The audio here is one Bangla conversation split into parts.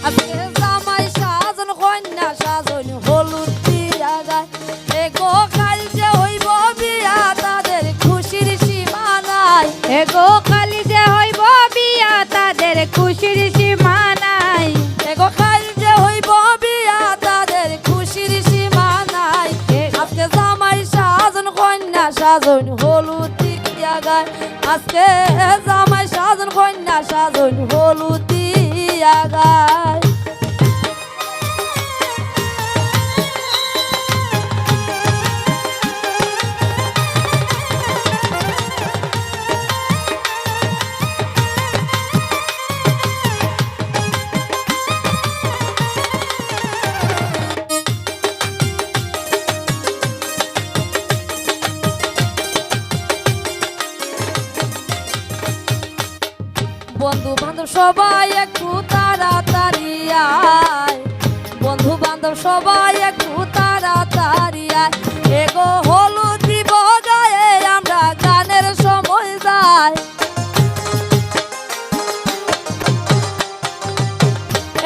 আজকে জামাই সাজন কন্যা সাজন হলুদ দিয়া গায় এগো কাল যে হইব বিয়া তাদের খুশির সীমা নাই এগো কালি যে হইব বিয়া তাদের খুশির সীমা নাই এগো কাল যে হইব বিয়া তাদের খুশির সীমা নাই আজকে জামাই সাজন কন্যা সাজন হলুদ দিয়া গায় আজকে জামাই সাজন কন্যা সাজন হলুদ দিয়া গায় বন্ধু বান্ধব সবাই একটু তাড়াতাড়ি আয় বন্ধু বান্ধব সবাই একটু তাড়াতাড়ি আয় এগো হলুদ দিব গায়ে আমরা গানের সময় যাই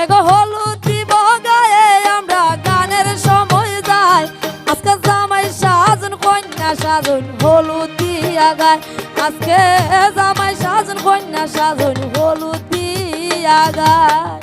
এগো হলুদ দিব গায়ে আমরা গানের সময় যাই আজকে জামাই সাজন কন্যা সাজন হলুদ দিয়া গায় আজকে জামাই সাজন কন্যা সাজন হলুদ দিয়া গায়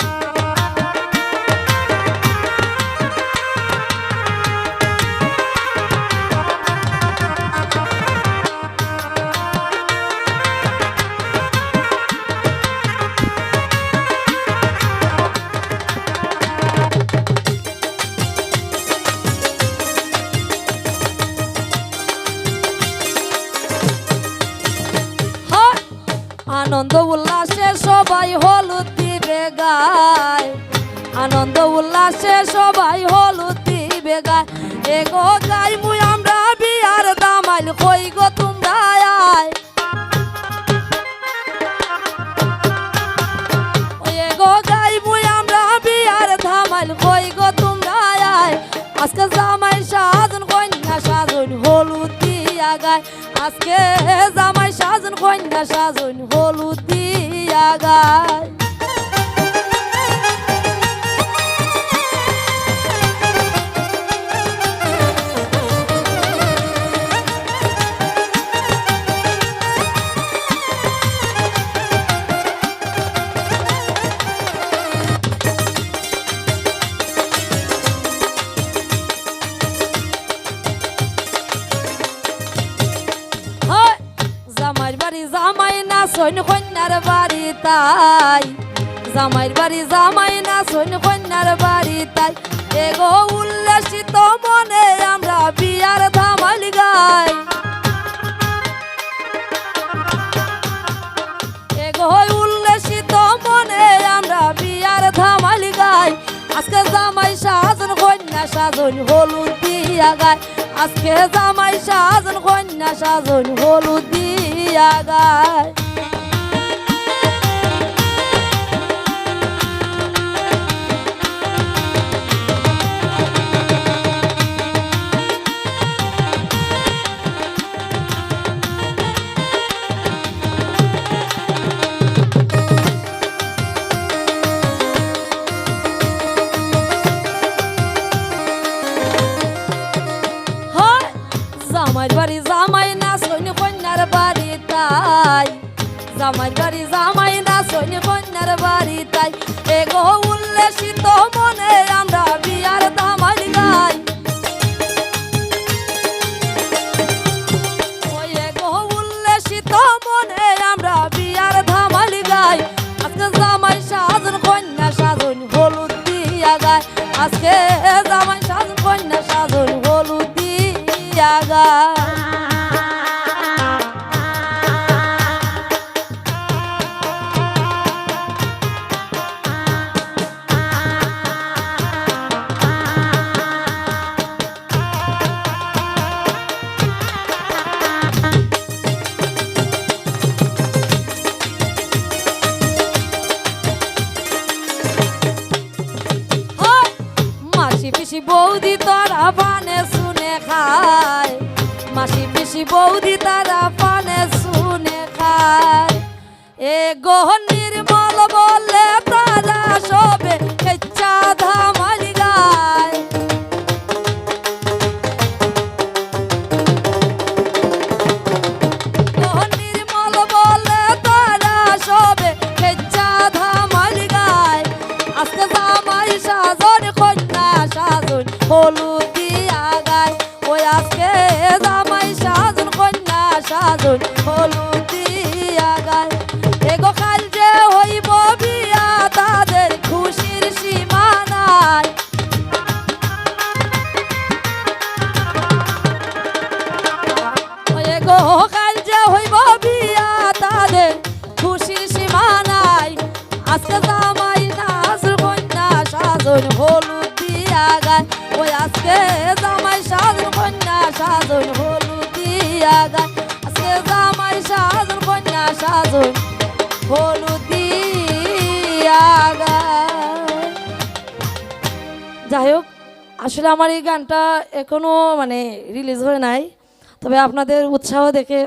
আনন্দ উল্লাসে সবাই হলুদ দিবে গায় আনন্দ উল্লাসে সবাই হলুদ দিবে গায় এগো গাই মুই আমরা বিয়ার দামাইল কই গো তোমরা আয় এগো গাই মুই আমরা বিয়ার দামাইল কই গো তোমরা আয় আজকে জামাই সাজন কন্যা সাজন হলুদ দিয়া গায় আজকে জামাই সাজন কন্যা সাজন হলুদ দিয়া গায় জামাইর বাড়ি জামাই না সৈন্য কন্যার বাড়ি তাই জামাইর বাড়ি জামাই না সৈন্য কন্যার বাড়ি তাই এগো উল্লাসিত মনে আমরা বিয়ার ধামাল গাই এগো উল্লাসিত মনে আমরা বিয়ার ধামাল গাই আজকে জামাই সাজন কন্যা সাজন হলুদ দিয়া গায় আজকে জামাই সাজন কন্যা সাজন হলুদ দিয়া গায় জামাইর বাড়ি জামাই না সৈন্য কন্যার বাড়ি তাই জামাইর বাড়ি জামাই না সৈন্য কন্যার বাড়ি তাই এগো উল্লাসিত মনে আমরা বিয়ার ধামাল গাই ওই এগো উল্লাসিত মনে আমরা বিয়ার ধামাল গাই আজকে জামাই সাজন কন্যা সাজন হলুদ দিয়া গায় আজকে জামাই সাজন কন্যা সাজন হলুদ দিয়া গায় পিসি বৌদি তারা পানে শুনে খায় মাসি পিসি বৌদি তারা পানে শুনে খায় এ গো নির্মল বলে তারা সবে হলুদ দিয়া গায় ওই আজকে জামাই সাজন কন্যা সাজন হলুদ দিয়া গায় এগো কাল যে হইব বিয়া তাদের খুশির সীমা নাই এগো কাল যে হইব বিয়া তাদের খুশির সীমা নাই আজকে জামাই সাজন কন্যা সাজন হলুদ দিয়া গায় ওই আজকে জামাই সাজন কন্যা সাজন হলুদ দিয়া গায় আজকে জামাই সাজন কন্যা সাজন হলুদ দিয়া গায়। যাই হোক আসলে আমার এই গানটা এখনো মানে রিলিজ হয় নাই, তবে আপনাদের উৎসাহ দেখে